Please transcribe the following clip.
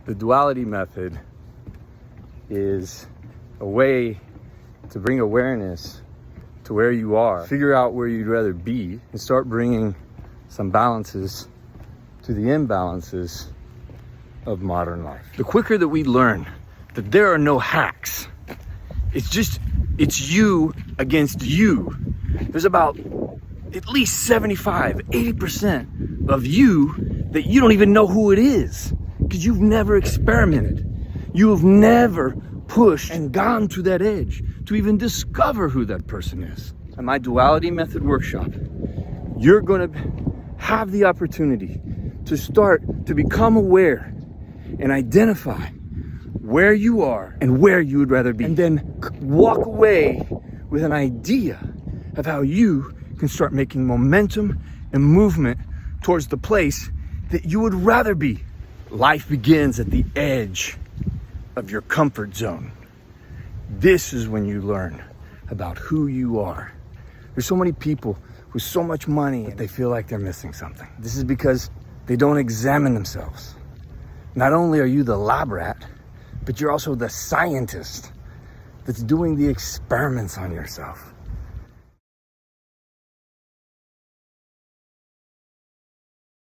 The duality method is a way to bring awareness to where you are, figure out where you'd rather be, and start bringing some balances to the imbalances of modern life. The quicker that we learn that there are no hacks, it's you against you. There's about at least 75, 80% of you that you don't even know who it is because you've never experimented. You have never pushed and gone to that edge to even discover who that person is. At my duality method workshop, you're gonna have the opportunity to start to become aware and identify where you are and where you would rather be, and then walk away with an idea of how you can start making momentum and movement towards the place that you would rather be. Life begins at the edge of your comfort zone. This is when you learn about who you are. There's so many people with so much money that they feel like they're missing something. This is because they don't examine themselves. Not only are you the lab rat, but you're also the scientist that's doing the experiments on yourself.